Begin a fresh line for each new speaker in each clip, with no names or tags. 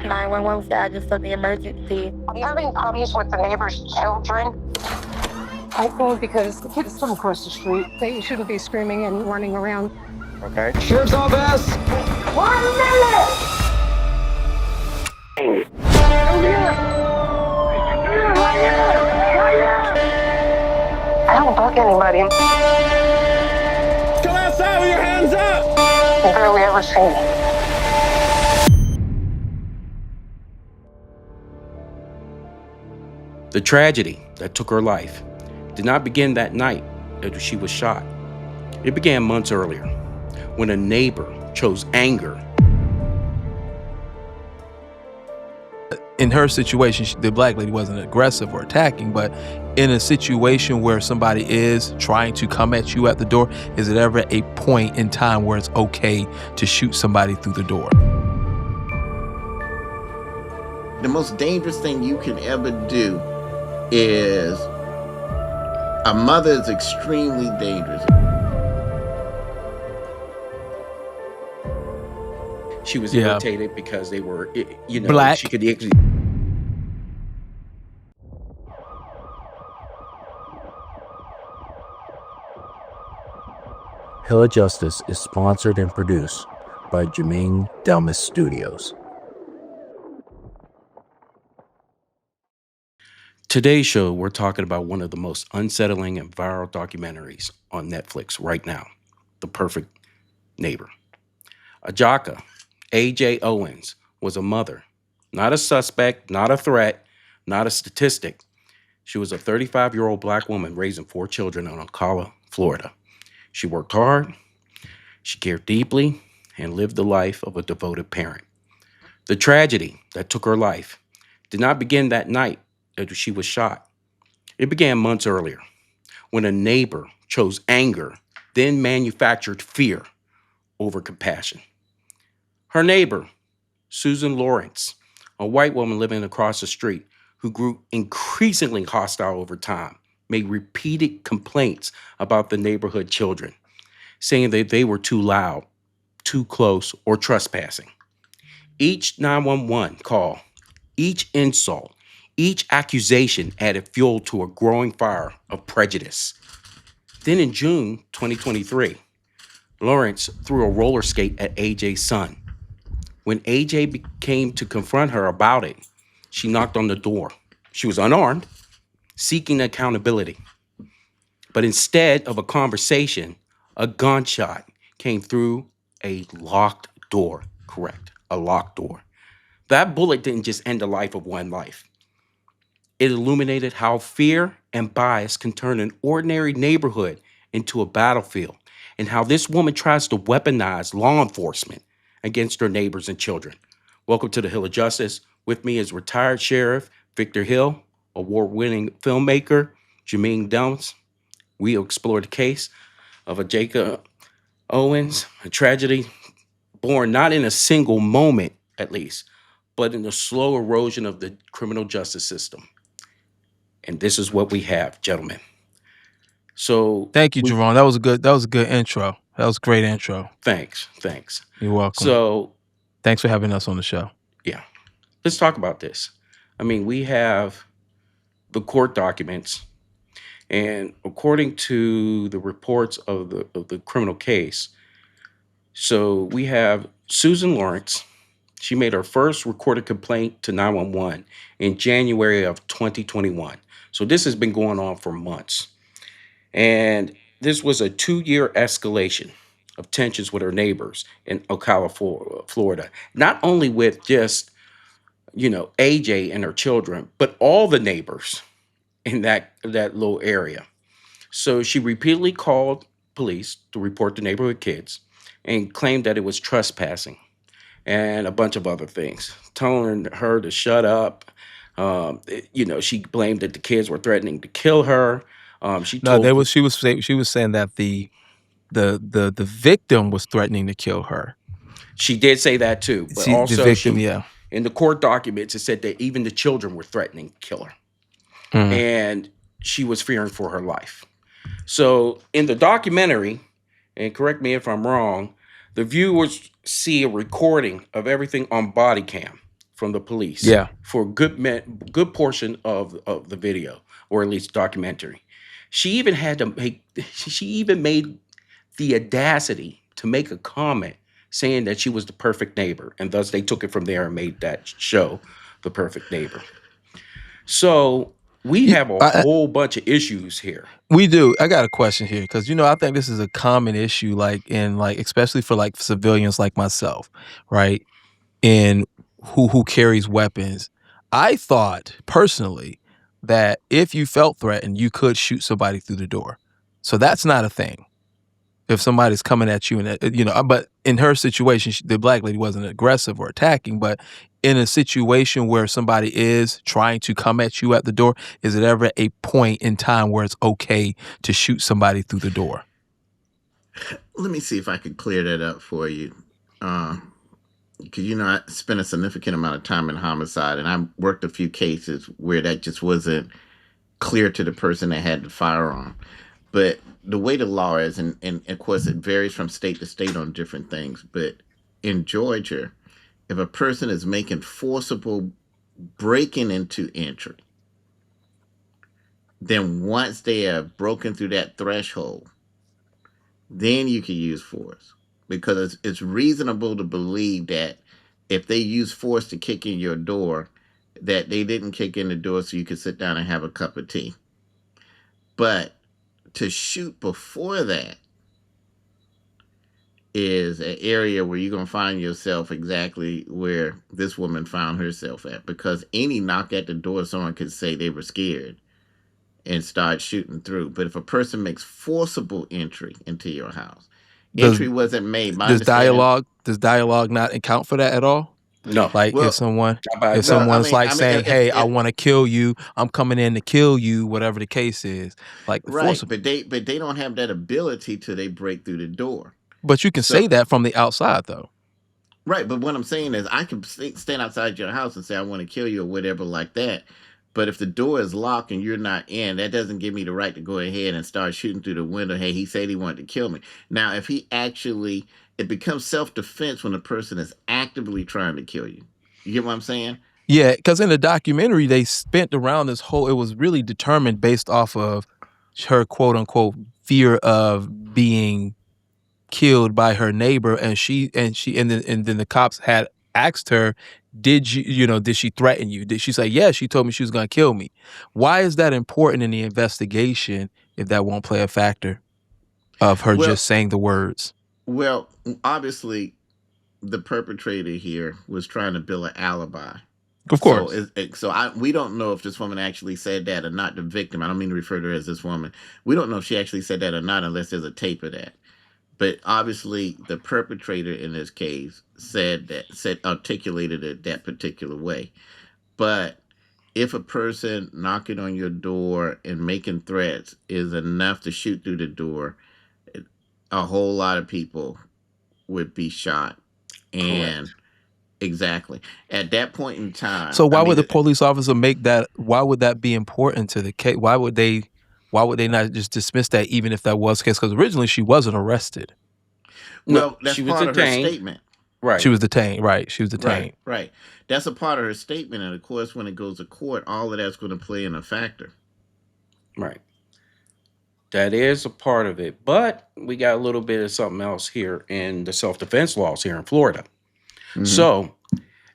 911 status of the emergency.
Are you having problems with the neighbor's children?
I called because the kids from across the street, they shouldn't be screaming and running around.
Okay. Sheriff's office!
1 minute! I don't bug anybody.
Come outside with your hands up!
I've barely ever seen it.
The tragedy that took her life did not begin that night that she was shot. It began months earlier when a neighbor chose anger.
In her situation, the black lady wasn't aggressive or attacking, but in a situation where somebody is trying to come at you at the door, is it ever a point in time where it's okay to shoot somebody through the door?
The most dangerous thing you can ever do is, a mother is extremely dangerous.
She was irritated because they were,
black.
She could actually.
Hill of Justice is sponsored and produced by Juming Delmas Studios.
Today's show, we're talking about one of the most unsettling and viral documentaries on Netflix right now, The Perfect Neighbor. Ajike, AJ Owens, was a mother, not a suspect, not a threat, not a statistic. She was a 35-year-old black woman raising 4 children in Ocala, Florida. She worked hard, she cared deeply, and lived the life of a devoted parent. The tragedy that took her life did not begin that night that she was shot. It began months earlier when a neighbor chose anger, then manufactured fear over compassion. Her neighbor, Susan Lorincz, a white woman living across the street who grew increasingly hostile over time, made repeated complaints about the neighborhood children, saying that they were too loud, too close, or trespassing. Each 911 call, each insult, each accusation added fuel to a growing fire of prejudice. Then in June 2023, Lorincz threw a roller skate at AJ's son. When AJ came to confront her about it, she knocked on the door. She was unarmed, seeking accountability. But instead of a conversation, a gunshot came through a locked door. Correct, a locked door. That bullet didn't just end the life of one life. It illuminated how fear and bias can turn an ordinary neighborhood into a battlefield, and how this woman tries to weaponize law enforcement against her neighbors and children. Welcome to the Hill of Justice. With me is retired Sheriff Victor Hill, award-winning filmmaker Juming Delmas. We explore the case of Ajike Owens, a tragedy born not in a single moment, at least, but in the slow erosion of the criminal justice system. And this is what we have, gentlemen. So
thank you, Jerome. That was a good intro. That was a great intro.
Thanks.
You're welcome.
So
thanks for having us on the show.
Yeah. Let's talk about this. I mean, we have the court documents, and according to the reports of the criminal case, so we have Susan Lorincz. She made her first recorded complaint to 911 in January of 2021. So this has been going on for months. And this was a 2-year escalation of tensions with her neighbors in Ocala, Florida. Not only with just, AJ and her children, but all the neighbors in that little area. So she repeatedly called police to report the neighborhood kids and claimed that it was trespassing and a bunch of other things, telling her to shut up. She blamed that the kids were threatening to kill her. She was
saying that the victim was threatening to kill her.
She did say that too, but also
the victim,
in the court documents, it said that even the children were threatening to kill her, and she was fearing for her life. So in the documentary, and correct me if I'm wrong, the viewers see a recording of everything on body cam from the police.
Yeah.
For a good portion of the video, or at least documentary. She even had to make. She even made the audacity to make a comment saying that she was the perfect neighbor, and thus they took it from there and made that show The Perfect Neighbor. So we have a whole bunch of issues here.
We do. I got a question here because I think this is a common issue, especially for civilians like myself, right? And who carries weapons. I thought personally that if you felt threatened, you could shoot somebody through the door. So that's not a thing. If somebody's coming at you and but in her situation, the black lady wasn't aggressive or attacking, but in a situation where somebody is trying to come at you at the door, is it ever a point in time where it's okay to shoot somebody through the door?
Let me see if I can clear that up for you. Because, I spent a significant amount of time in homicide, and I worked a few cases where that just wasn't clear to the person that had the firearm. But the way the law is, and of course it varies from state to state on different things, but in Georgia, if a person is making forcible breaking into entry, then once they have broken through that threshold, then you can use force. Because it's reasonable to believe that if they use force to kick in your door, that they didn't kick in the door so you could sit down and have a cup of tea. But to shoot before that is an area where you're going to find yourself exactly where this woman found herself at. Because any knock at the door, someone could say they were scared and start shooting through. But if a person makes forcible entry into your house, entry wasn't made.
Does dialogue not account for that at all?
No.
If someone's saying, "Hey, I want to kill you. I'm coming in to kill you," whatever the case is,
right? But they don't have that ability till they break through the door.
But you can say that from the outside, though.
Right. But what I'm saying is, I can stand outside your house and say I want to kill you or whatever like that. But if the door is locked and you're not in, that doesn't give me the right to go ahead and start shooting through the window. Hey, he said he wanted to kill me. Now, if it becomes self-defense when the person is actively trying to kill you. You get what I'm saying?
Yeah, because in the documentary, they spent around it was really determined based off of her quote unquote fear of being killed by her neighbor. And then the cops had asked her, did she threaten you? Did she say, yes, she told me she was going to kill me? Why is that important in the investigation if that won't play a factor of her just saying the words?
Well, obviously, the perpetrator here was trying to build an alibi.
Of course.
We don't know if this woman actually said that or not, the victim. I don't mean to refer to her as this woman. We don't know if she actually said that or not unless there's a tape of that. But obviously, the perpetrator in this case articulated it that particular way. But if a person knocking on your door and making threats is enough to shoot through the door, a whole lot of people would be shot. And exactly at that point in time.
So why would the police officer make that? Why would that be important to the case? Why would they not just dismiss that even if that was the case? Because originally she wasn't arrested.
Well, that's part of her statement.
Right.
She was detained. Right. She was detained.
Right. That's a part of her statement. And of course, when it goes to court, all of that's going to play in a factor.
Right. That is a part of it. But we got a little bit of something else here in the self-defense laws here in Florida. Mm-hmm. So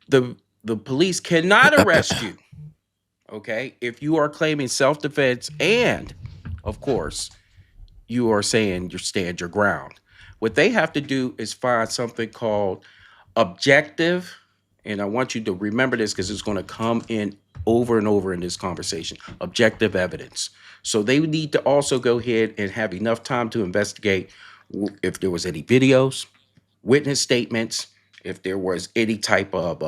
the police cannot arrest you, okay, if you are claiming self-defense and, of course, you are saying you stand your ground. What they have to do is find something called objective, and I want you to remember this because it's going to come in over and over in this conversation, objective evidence. So they need to also go ahead and have enough time to investigate if there was any videos, witness statements, if there was any type of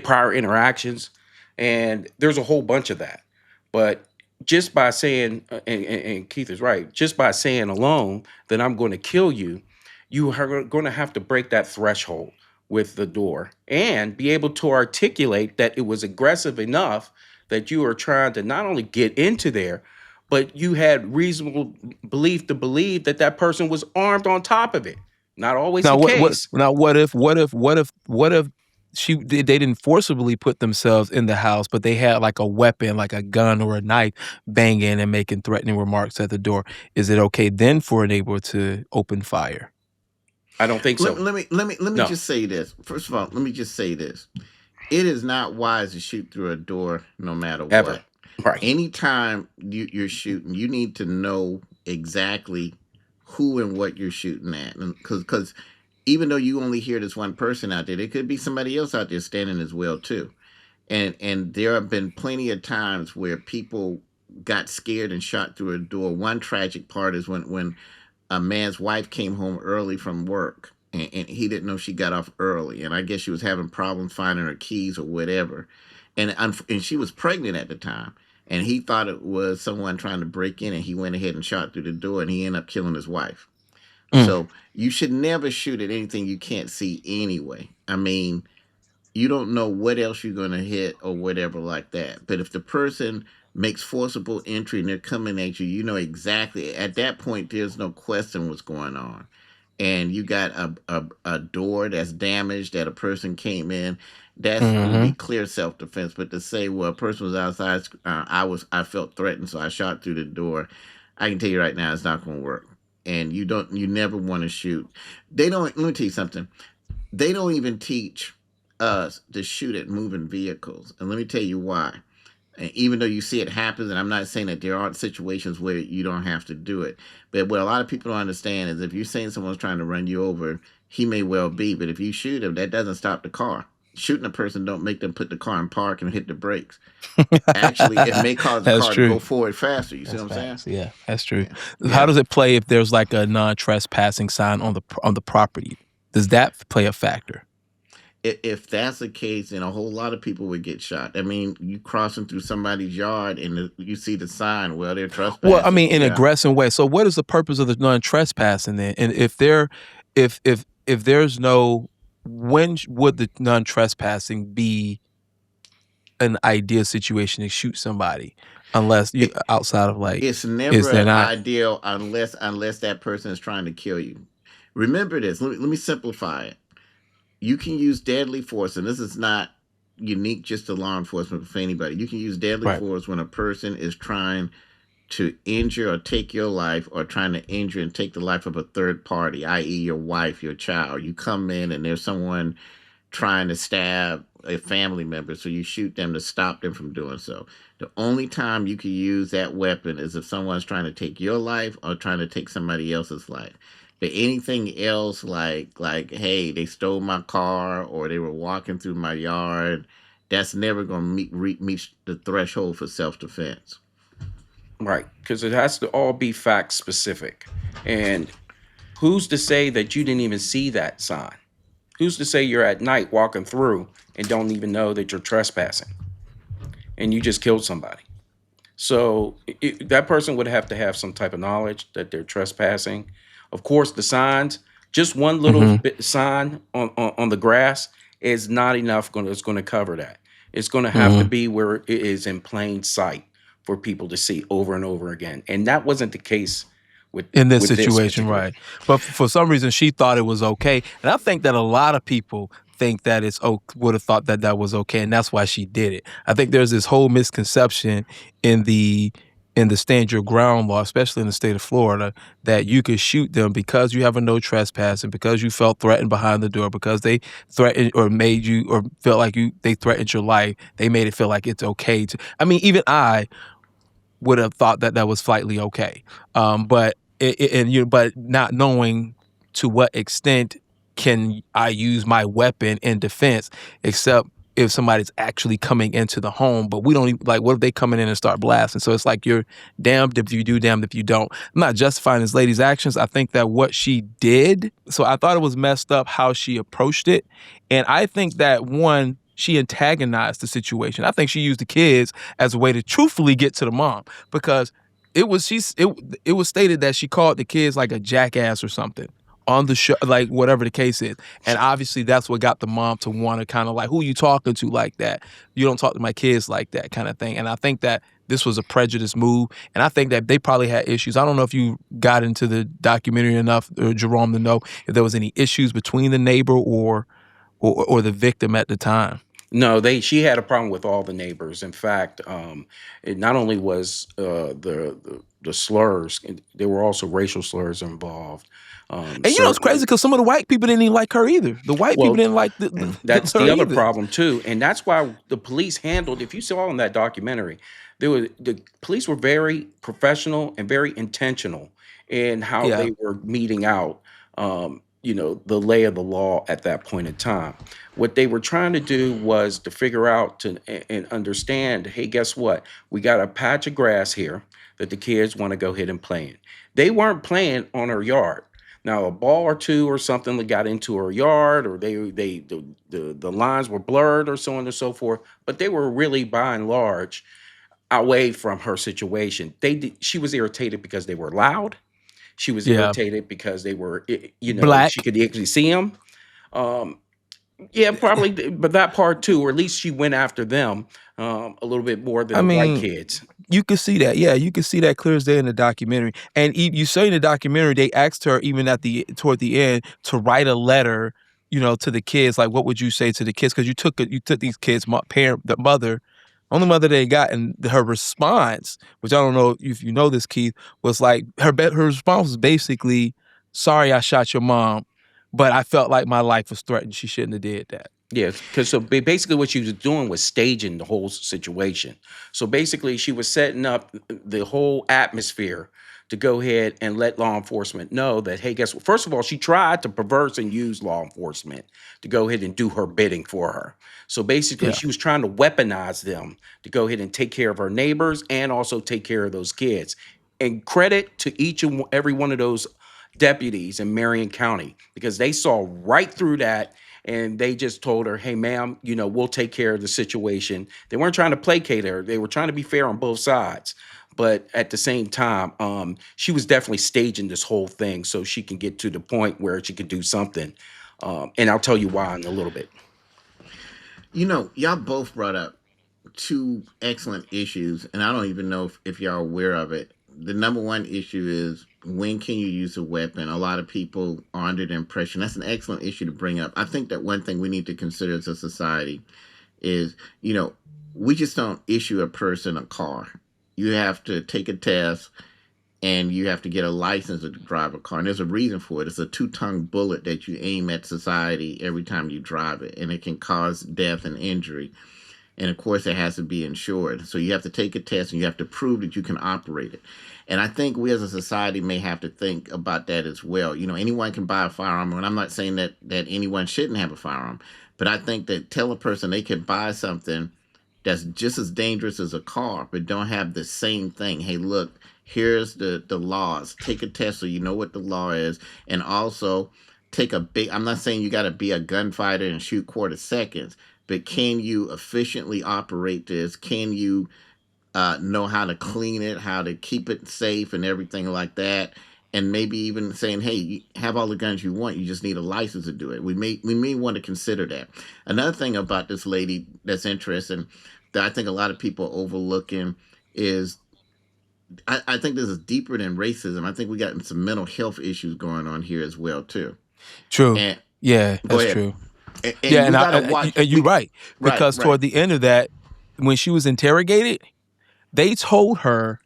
prior interactions, and there's a whole bunch of that. But just by saying, and Keith is right, just by saying alone that I'm going to kill you, you are going to have to break that threshold with the door and be able to articulate that it was aggressive enough that you are trying to not only get into there, but you had reasonable belief to believe that that person was armed on top of it. Not always the case.
What if they didn't forcibly put themselves in the house, but they had like a weapon, like a gun or a knife, banging and making threatening remarks at the door. Is it okay then for a neighbor to open fire?
I don't think so.
Let me
No.
just say this. First of all, let me just say this. It is not wise to shoot through a door no matter
Ever.
what.
Right.
Anytime you're shooting, you need to know exactly who and what you're shooting at. Because even though you only hear this one person out there, there could be somebody else out there standing as well too. And there have been plenty of times where people got scared and shot through a door. One tragic part is when a man's wife came home early from work, and he didn't know she got off early, and I guess she was having problems finding her keys or whatever, and she was pregnant at the time, and he thought it was someone trying to break in, and he went ahead and shot through the door, and he ended up killing his wife. So you should never shoot at anything you can't see anyway. I mean, you don't know what else you're going to hit or whatever like that. But if the person makes forcible entry and they're coming at you, you know exactly. At that point, there's no question what's going on. And you got a door that's damaged that a person came in. That's would be clear self-defense. But to say, well, a person was outside, I felt threatened, so I shot through the door. I can tell you right now, it's not going to work. And you never want to shoot. Let me tell you something. They don't even teach us to shoot at moving vehicles. And let me tell you why. And even though you see it happens, and I'm not saying that there aren't situations where you don't have to do it, but what a lot of people don't understand is if you're saying someone's trying to run you over, he may well be, but if you shoot him, that doesn't stop the car. Shooting a person don't make them put the car in park and hit the brakes. Actually, it may cause the car to go forward faster. You see what I'm saying?
Yeah, that's true.
Yeah.
How does it play if there's like a non-trespassing sign on the property? Does that play a factor?
If that's the case, then a whole lot of people would get shot. I mean, you crossing through somebody's yard and you see the sign, well, they're trespassing.
Well, I mean, in an aggressive way. So what is the purpose of the non-trespassing then? And if there's no, when would the non-trespassing be an ideal situation to shoot somebody? Unless you outside of like,
it's never ideal unless that person is trying to kill you. Remember this. Let me simplify it. You can use deadly force, and this is not unique just to law enforcement, but for anybody. You can use deadly force when a person is trying to injure or take your life, or trying to injure and take the life of a third party, i.e. your wife, your child. You come in and there's someone trying to stab a family member, so you shoot them to stop them from doing so. The only time you can use that weapon is if someone's trying to take your life or trying to take somebody else's life. But anything else like, hey, they stole my car or they were walking through my yard, that's never going to meet the threshold for self-defense.
Right, because it has to all be fact specific. And who's to say that you didn't even see that sign? Who's to say you're at night walking through and don't even know that you're trespassing and you just killed somebody? So that person would have to have some type of knowledge that they're trespassing. Of course, the signs, just one little sign on the grass is not enough. It's going to cover that. It's going to have to be where it is in plain sight for people to see over and over again. And that wasn't the case
in this situation, right? But for some reason, she thought it was okay. And I think that a lot of people think that would have thought that was okay, and that's why she did it. I think there's this whole misconception in the stand your ground law, especially in the state of Florida, that you could shoot them because you have a no trespassing, because you felt threatened behind the door, because they threatened or made you or felt like they threatened your life. They made it feel like it's okay to. I mean, even I would have thought that was slightly okay, but not knowing to what extent can I use my weapon in defense, except if somebody's actually coming into the home. But we don't even, like, what if they coming in and start blasting? So it's like you're damned if you do, damned if you don't. I'm not justifying this lady's actions. I think that what she did, so I thought it was messed up how she approached it. And I think that, one, she antagonized the situation. I think she used the kids as a way to truthfully get to the mom, because it was stated that she called the kids like a jackass or something on the show, like whatever the case is. And obviously that's what got the mom to want to kind of like, who are you talking to like that? You don't talk to my kids like that kind of thing. And I think that this was a prejudice move. And I think that they probably had issues. I don't know if you got into the documentary enough, Jerome, to know if there was any issues between the neighbor or or the victim at the time?
No, she had a problem with all the neighbors. In fact, it not only was the slurs, there were also racial slurs involved.
And you know it's crazy because some of the white people didn't even like her either. The white people
Well,
didn't like
that's
her
the other
either.
problem too, and that's why the police handled. If you saw in that documentary, the police were very professional and very intentional in how
Yeah.
they were meeting out. The lay of the law at that point in time. What they were trying to do was to figure out and understand. Hey, guess what? We got a patch of grass here that the kids want to go ahead and play in. They weren't playing on her yard. Now, a ball or two or something that got into her yard, or the lines were blurred, or so on and so forth. But they were really, by and large, away from her situation. She was irritated because they were loud. She was irritated because they were,
Black.
she could actually see them. Yeah, probably, but that part too, or at least she went after them a little bit more than the white kids.
You could see that. Yeah, you could see that clear as day in the documentary. And you say in the documentary, they asked her even toward the end to write a letter, to the kids. Like, what would you say to the kids? Because you took these kids, the mother, only mother they got, and her response, which I don't know if you know this, Keith, was like her response was basically, "Sorry, I shot your mom, but I felt like my life was threatened. She shouldn't have did that."
Yes, because so basically what she was doing was staging the whole situation. So basically she was setting up the whole atmosphere to go ahead and let law enforcement know that, hey, guess what? First of all, she tried to perverse and use law enforcement to go ahead and do her bidding for her. So basically she was trying to weaponize them to go ahead and take care of her neighbors and also take care of those kids. And credit to each and every one of those deputies in Marion County, because they saw right through that. And they just told her, hey, ma'am, we'll take care of the situation. They weren't trying to placate her. They were trying to be fair on both sides. But at the same time, she was definitely staging this whole thing so she can get to the point where she could do something. And I'll tell you why in a little bit.
Y'all both brought up two excellent issues, and I don't even know if y'all are aware of it. The number one issue is, when can you use a weapon? A lot of people are under the impression. That's an excellent issue to bring up. I think that one thing we need to consider as a society is, we just don't issue a person a car. You have to take a test and you have to get a license to drive a car. And there's a reason for it. It's a 2-tongue bullet that you aim at society every time you drive it, and it can cause death and injury. And of course, it has to be insured. So you have to take a test and you have to prove that you can operate it. And I think we as a society may have to think about that as well. Anyone can buy a firearm. And I'm not saying that anyone shouldn't have a firearm. But I think that tell a person they can buy something that's just as dangerous as a car, but don't have the same thing. Hey, look, here's the laws. Take a test so you know what the law is. And also take I'm not saying you got to be a gunfighter and shoot quarter seconds, but can you efficiently operate this? Can you know how to clean it, how to keep it safe and everything like that? And maybe even saying, hey, you have all the guns you want, you just need a license to do it. We may want to consider that. Another thing about this lady that's interesting that I think a lot of people are overlooking is, I think this is deeper than racism. I think we got some mental health issues going on here as well, too.
True.
And,
that's true.
And
you're right. Because toward the end of that, when she was interrogated, they told her,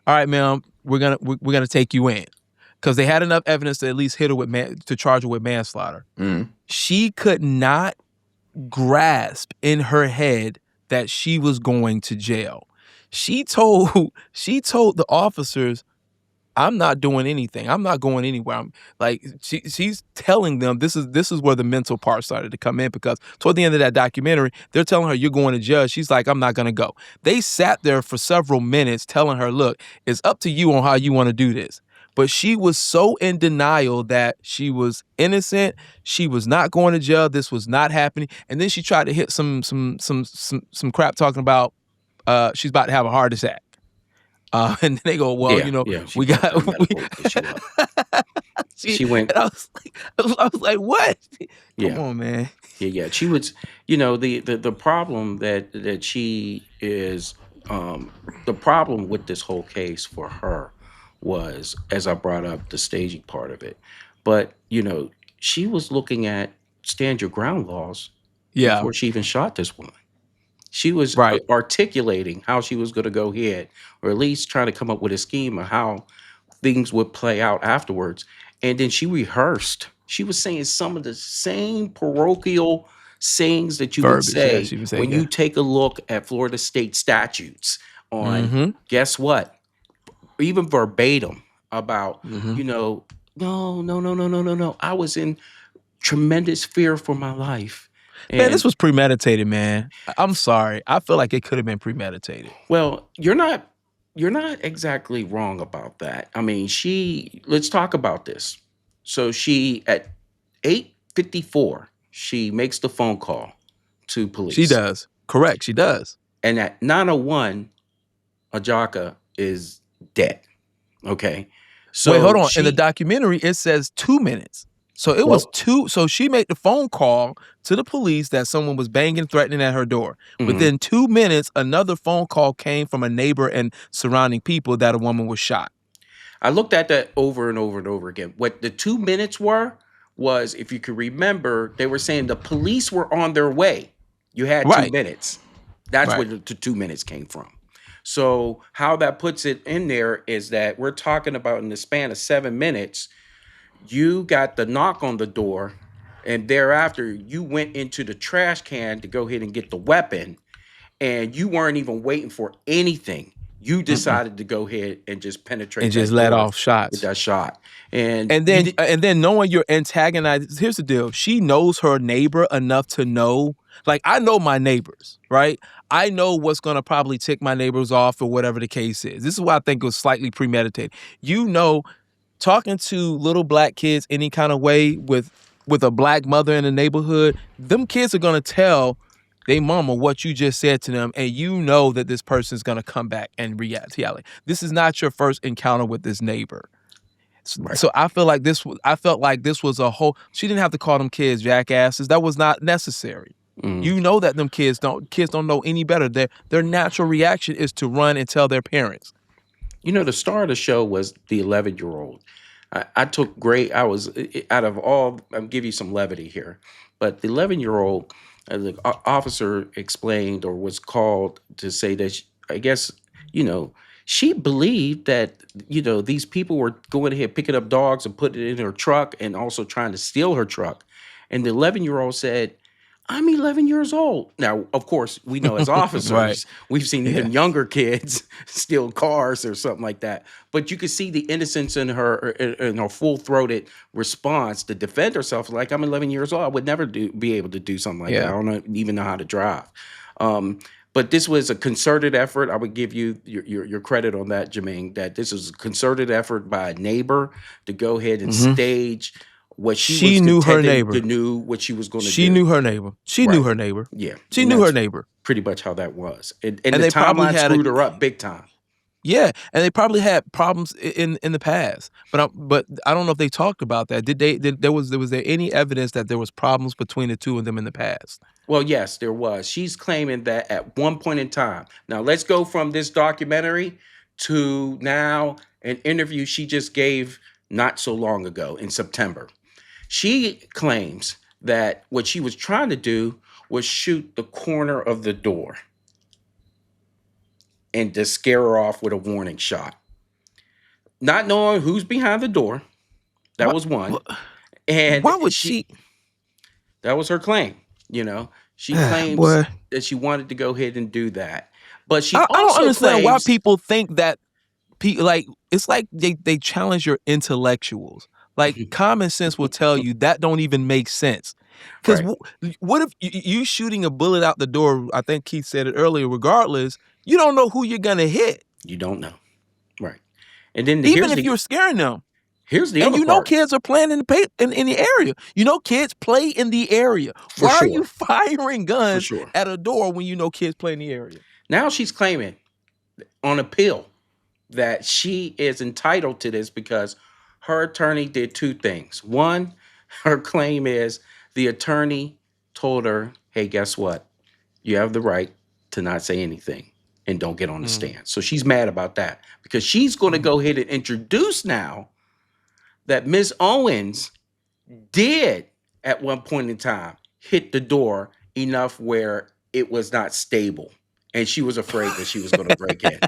all right, ma'am, we're gonna take you in. Because they had enough evidence to at least hit her to charge her with manslaughter.
Mm.
She could not grasp in her head that she was going to jail. She told the officers, I'm not doing anything. I'm not going anywhere. I'm like, she's telling them this is where the mental part started to come in, because toward the end of that documentary, they're telling her, you're going to jail. She's like, I'm not going to go. They sat there for several minutes telling her, look, it's up to you on how you want to do this. But she was so in denial that she was innocent. She was not going to jail. This was not happening. And then she tried to hit some crap talking about she's about to have a heart attack. And they go, well, we got.
She went.
And I was like, what? Come on, man.
Yeah. She was. The problem that she is. The problem with this whole case for her was, as I brought up, the staging part of it. But she was looking at stand your ground laws
Yeah.
before she even shot this woman. She was
Right.
articulating how she was going to go ahead, or at least trying to come up with a scheme of how things would play out afterwards. And then she rehearsed. She was saying some of the same parochial sayings that you would
Verbiage, yeah,
say
she was
when
saying,
you take a look at Florida state statutes on,
Mhm.
guess what? Even verbatim about,
Mhm.
you know, no. I was in tremendous fear for my life.
Man, this
And
was premeditated, man. I'm sorry. I feel like it could have been premeditated.
well, you're not exactly wrong about that. I mean, let's talk about this. So she at 8:54, she makes the phone call to
She
police.
does. Correct. She does.
And at 9:01, Ajike is dead. Okay. So
Wait, hold on. In the documentary, it says 2 minutes. So it was two. So she made the phone call to the police that someone was banging, threatening at her door. Within 2 minutes, another phone call came from a neighbor and surrounding people that a woman was shot.
I looked at that over and over and over again. What the 2 minutes was, if you could remember, they were saying the police were on their way. You had 2 minutes. That's where the 2 minutes came from. So how that puts it in there is that we're talking about in the span of 7 minutes, you got the knock on the door, and thereafter you went into the trash can to go ahead and get the weapon, and you weren't even waiting for anything. You decided to go ahead and just penetrate
and just
that
let
door
off shots
with that shot. And
then knowing you're antagonized. Here's the deal. She knows her neighbor enough to know, like, I know my neighbors, right? I know what's going to probably tick my neighbors off or whatever the case is. This is why I think it was slightly premeditated. You know, talking to little black kids any kind of way with a black mother in the neighborhood, them kids are going to tell they mama what you just said to them, and you know that this person's going to come back and react. This is not your first encounter with this neighbor. So I felt like this was a whole. She didn't have to call them kids jackasses. That was not necessary. You know that them kids don't know any better. Their natural reaction is to run and tell their parents.
You know, the star of the show was the 11-year-old. I was out of all. I'll give you some levity here, but the 11-year-old, the officer explained or was called to say that I guess, she believed that, these people were going ahead picking up dogs and putting it in her truck and also trying to steal her truck. And the 11-year-old said, I'm 11 years old. Now, of course, we know as officers, we've seen even younger kids steal cars or something like that. But you could see the innocence in her full-throated response to defend herself. Like, I'm 11 years old. I would never be able to do something like that. I don't even know how to drive. But this was a concerted effort. I would give you your credit on that, Juming, that this was a concerted effort by a neighbor to go ahead and stage what she
knew her neighbor.
Knew what she was going to do.
She knew her neighbor. She knew her neighbor.
Yeah.
She knew her neighbor.
Pretty much how that was. And
they
the
probably
timeline screwed her up big time.
Yeah, and they probably had problems in the past. But I don't know if they talked about that. Was there any evidence that there was problems between the two of them in the past?
Well, yes, there was. She's claiming that at one point in time. Now, let's go from this documentary to now an interview she just gave not so long ago in September. She claims that what she was trying to do was shoot the corner of the door and to scare her off with a warning shot. Not knowing who's behind the door. That was one. And
why would she?
That was her claim. She claims that she wanted to go ahead and do that. But she also
I don't understand why
claims,
people think that it's like they challenge your intellectuals. Like common sense will tell you that don't even make sense. Because what if you shooting a bullet out the door? I think Keith said it earlier. Regardless, you don't know who you're gonna hit.
You don't know, right? And then
even if you're scaring them,
here's the
and
other
you know
part.
kids are playing in the area. You know kids play in the area. Why are you firing guns at a door when you know kids play in the area?
Now she's claiming on appeal that she is entitled to this because her attorney did two things. One, her claim is the attorney told her, hey, guess what? You have the right to not say anything and don't get on the stand. So she's mad about that because she's going to go ahead and introduce now that Ms. Owens did at one point in time hit the door enough where it was not stable, and she was afraid that she was going to break in.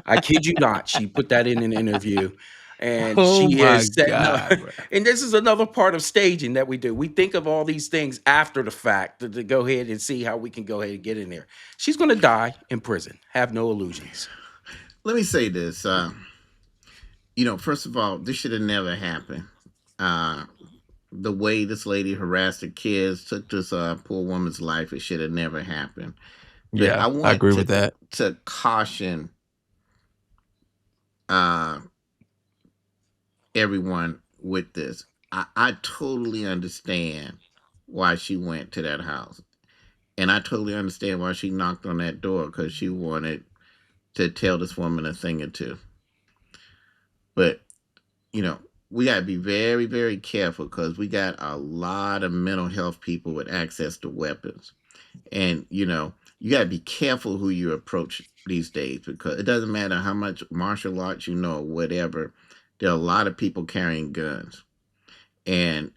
I kid you not. She put that in an interview, and
Oh
she
my
is setting up.
God, bro.
And this is another part of staging that we do. We think of all these things after the fact to go ahead and see how we can go ahead and get in there. She's going to die in prison. Have no illusions.
Let me say this. First of all, this should have never happened. The way this lady harassed the kids, took this poor woman's life, it should have never happened. But
Yeah, I agree with that.
To caution everyone with this. I totally understand why she went to that house. And I totally understand why she knocked on that door, because she wanted to tell this woman a thing or two. But, we got to be very, very careful, because we got a lot of mental health people with access to weapons. And, you got to be careful who you approach these days, because it doesn't matter how much martial arts you know or whatever. There are a lot of people carrying guns. And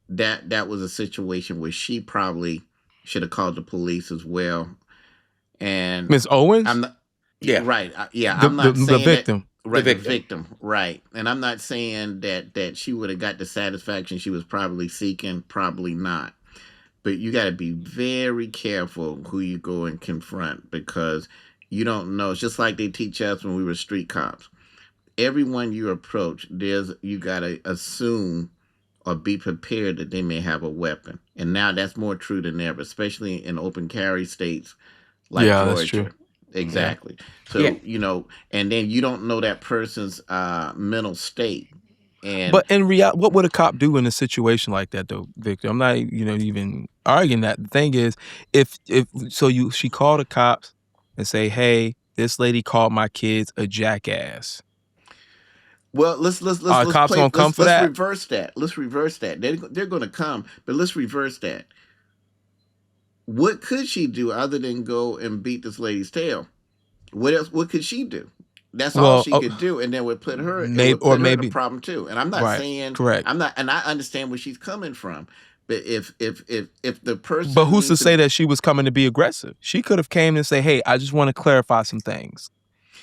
that was a situation where she probably should have called the police as well. And
Miss Owens?
I'm not,
Yeah.
right. Yeah,
The,
I'm not
the
saying
victim.
That, right,
The
the victim, right. And I'm not saying that she would have got the satisfaction she was probably seeking, probably not. But you got to be very careful who you go and confront, because you don't know. It's just like they teach us when we were street cops. Everyone you approach, you got to assume or be prepared that they may have a weapon. And now that's more true than ever, especially in open carry states like Georgia.
That's true.
Exactly. So, and then you don't know that person's mental state. And
But in reality, what would a cop do in a situation like that, though, Victor? I'm not, even arguing that. The thing is, she called the cops and say, "Hey, this lady called my kids a jackass."
well, let's
cops gonna come for that?
reverse that. Let's reverse that. They're going to come, but let's reverse that. What could she do other than go and beat this lady's tail? What else? What could she do? That's all she could do, and then would put her in a problem too. And I'm not saying
correct.
I'm not, and I understand where she's coming from. But if the person,
but who's to say that she was coming to be aggressive? She could have came and say, "Hey, I just want to clarify some things."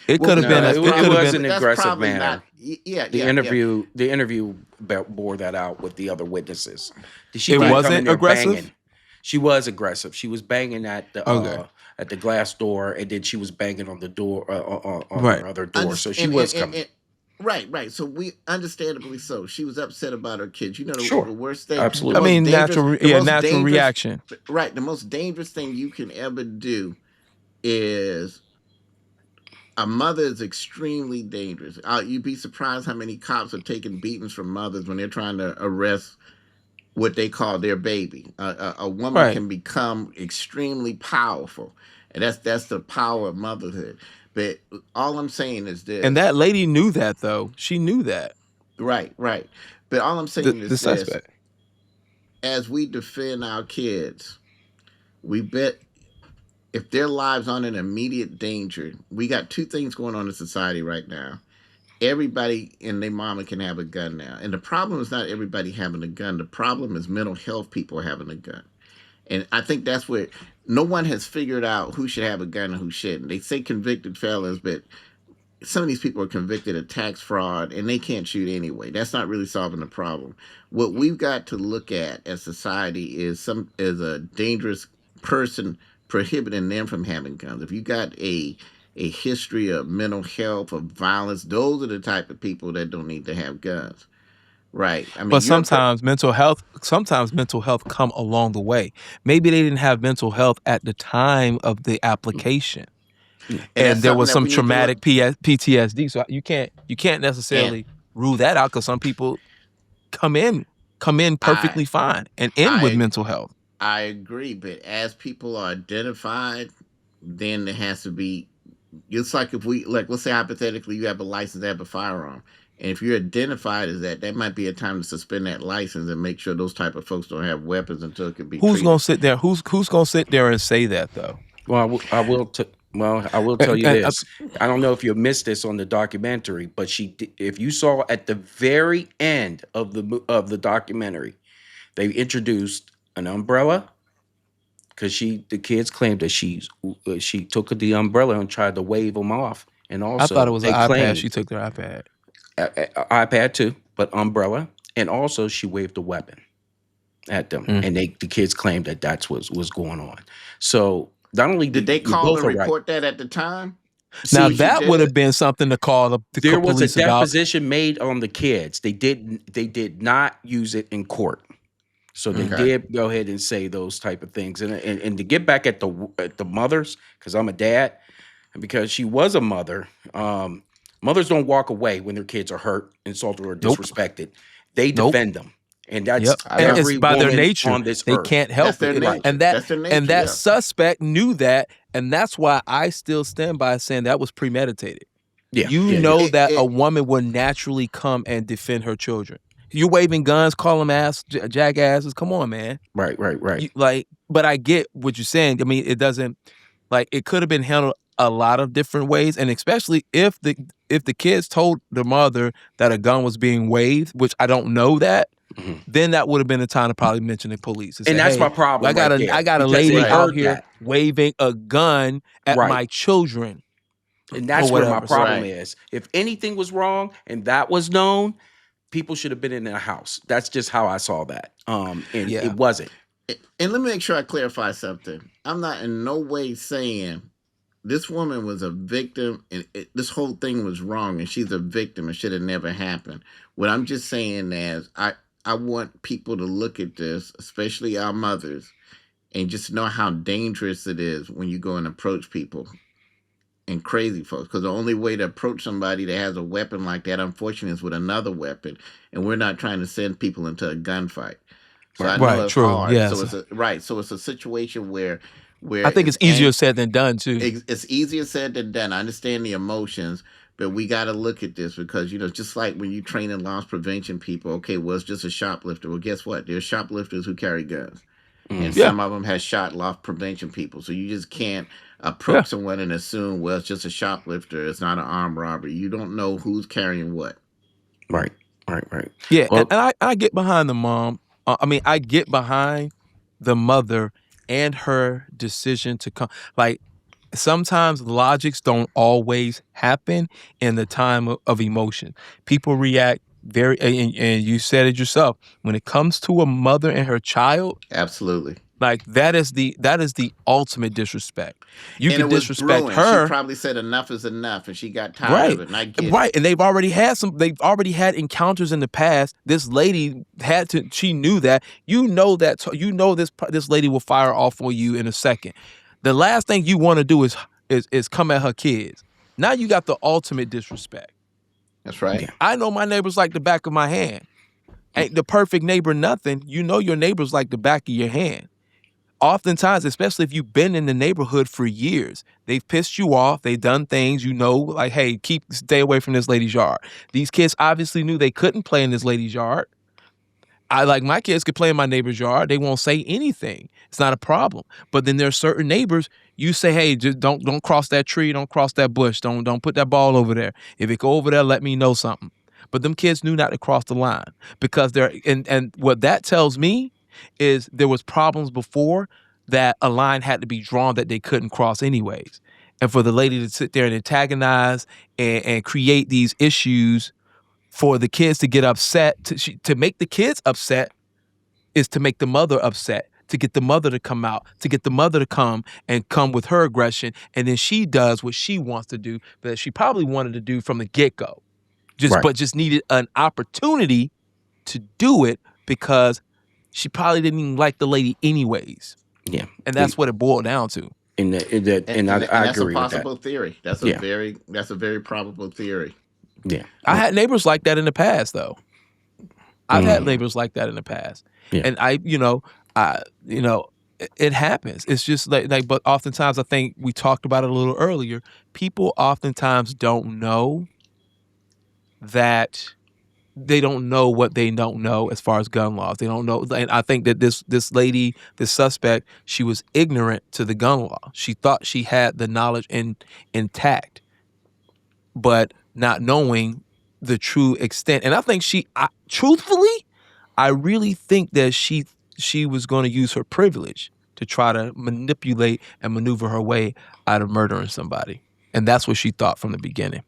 It could have been.
It was an
that's
aggressive
probably
manner.
The
interview bore that out with the other witnesses.
It wasn't aggressive?
Banging. She was aggressive. She was banging at the glass door, and then she was banging on the door on her other door. So she was coming.
Right. So we understandably so. She was upset about her kids.
Sure.
The worst thing.
Absolutely.
Natural reaction.
Right. The most dangerous thing you can ever do is, a mother is extremely dangerous. You'd be surprised how many cops are taking beatings from mothers when they're trying to arrest what they call their baby. A woman can become extremely powerful, and that's the power of motherhood. But all I'm saying is this.
And that lady knew that, though. She knew that.
Right. But all I'm saying is
the suspect.
This. As we defend our kids, we bet if their lives aren't in immediate danger, we got two things going on in society right now. Everybody and their mama can have a gun now. And the problem is not everybody having a gun. The problem is mental health people having a gun. And I think that's where no one has figured out who should have a gun and who shouldn't. They say convicted felons, but some of these people are convicted of tax fraud, and they can't shoot anyway. That's not really solving the problem. What we've got to look at as society is a dangerous person prohibiting them from having guns. If you got a history of mental health, of violence, those are the type of people that don't need to have guns. Right. I mean,
but sometimes mental health come along the way. Maybe they didn't have mental health at the time of the application. And there was some traumatic PTSD. So you can't necessarily rule that out, because some people come in perfectly fine and end with mental health.
I agree, but as people are identified, then there has to be. It's like if let's say hypothetically you have a license to have a firearm, and if you're identified as that might be a time to suspend that license and make sure those type of folks don't have weapons until it can be.
Who's gonna sit there? Who's gonna sit there and say that, though?
Well, I will tell you this. I don't know if you missed this on the documentary, but if you saw at the very end of the documentary, They introduced an umbrella because the kids claimed that she took the umbrella and tried to wave them off, and
I thought it
also
was
they
an iPad.
claimed
She took their iPad.
iPad too, but umbrella, and also she waved a weapon at them, and the kids claimed that that's what was going on. So not only
Did they call
both
and
are right.
report that at the time?
Now
See what you
that
did?
would have been something to call the
There was a
police about.
deposition made on the kids. They did not use it in court. So they
Okay.
did go ahead and say those type of things. And to get back at the mothers, because I'm a dad, and because she was a mother, mothers don't walk away when their kids are hurt, insulted, or disrespected. They defend them. And that's
And
every
it's by their
woman
nature.
on this
They
earth.
can't help
That's their
it.
nature.
And
That's their nature,
and that
yeah.
suspect knew that, and that's why I still stand by saying that was premeditated.
Yeah.
You know that a woman would naturally come and defend her children. You're waving guns, call them jackasses. Come on, man.
Right.
But I get what you're saying. I mean, it doesn't, it could have been handled a lot of different ways, and especially if the kids told the mother that a gun was being waved, which I don't know that, then that would have been the time to probably mention the police.
And that's my problem.
I got a lady out here waving a gun at my children.
And that's where my problem
Right.
is. If anything was wrong and that was known, people should have been in their house. That's just how I saw that. It wasn't.
And let me make sure I clarify something. I'm not in no way saying this woman was a victim and this whole thing was wrong and she's a victim. It should have never happened. What I'm just saying is I want people to look at this, especially our mothers, and just know how dangerous it is when you go and approach people and crazy folks. Because the only way to approach somebody that has a weapon like that, unfortunately, is with another weapon. And we're not trying to send people into a gunfight. So I know it's hard.
Yes.
So it's a situation where
I think it's easier said than done too.
It's easier said than done. I understand the emotions, but we got to look at this because, just like when you train in loss prevention people, okay, well, it's just a shoplifter. Well, guess what? There's shoplifters who carry guns. And some of them have shot loss prevention people. So you just can't approach someone and assume, well, it's just a shoplifter. It's not an armed robbery. You don't know who's carrying what.
Right.
Yeah, well, and I get behind the mom. I get behind the mother and her decision to come. Sometimes logics don't always happen in the time of emotion. People react and you said it yourself. When it comes to a mother and her child,
absolutely.
That is the ultimate disrespect. You can disrespect her.
She probably said enough is enough, and she got tired of it. And I get it.
And they've already had encounters in the past. This lady she knew that. This lady will fire off on you in a second. The last thing you want to do is come at her kids. Now you got the ultimate disrespect.
That's right.
Yeah. I know my neighbors like the back of my hand. Ain't the perfect neighbor nothing. You know your neighbors like the back of your hand. Oftentimes, especially if you've been in the neighborhood for years, they've pissed you off. They've done things, like, hey, stay away from this lady's yard. These kids obviously knew they couldn't play in this lady's yard. My kids could play in my neighbor's yard. They won't say anything. It's not a problem. But then there are certain neighbors, you say, hey, just don't cross that tree, don't cross that bush, don't put that ball over there. If it go over there, let me know something. But them kids knew not to cross the line because and what that tells me is there was problems before that a line had to be drawn that they couldn't cross anyways. And for the lady to sit there and antagonize and create these issues for the kids to get upset, to make the kids upset is to make the mother upset, to get the mother to come out, to get the mother to come with her aggression. And then she does what she wants to do, that she probably wanted to do from the get-go. But just needed an opportunity to do it because she probably didn't even like the lady anyways.
Yeah.
And that's what it boiled down to.
And I agree with that.
That's a possible theory. That's a very probable theory.
Yeah.
I had neighbors like that in the past, though. I've had neighbors like that in the past.
Yeah.
And it happens. It's just but oftentimes I think we talked about it a little earlier. People oftentimes don't know that they don't know what they don't know as far as gun laws. They don't know. And I think that this lady, this suspect, she was ignorant to the gun law. She thought she had the knowledge intact, but not knowing the true extent. And I think truthfully, I really think that she was going to use her privilege to try to manipulate and maneuver her way out of murdering somebody. And that's what she thought from the beginning.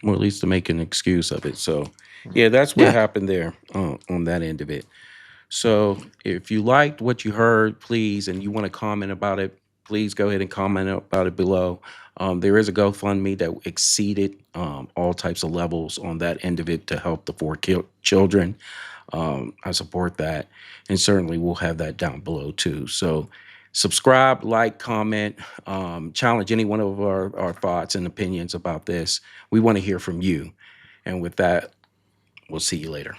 Or at least to make an excuse of it. So, yeah, that's what happened there on that end of it. So, if you liked what you heard, please, and you want to comment about it, please go ahead and comment about it below. There is a GoFundMe that exceeded all types of levels on that end of it to help the 4 children. I support that, and certainly we'll have that down below too. So, subscribe, like, comment, challenge any one of our thoughts and opinions about this. We want to hear from you. And with that, we'll see you later.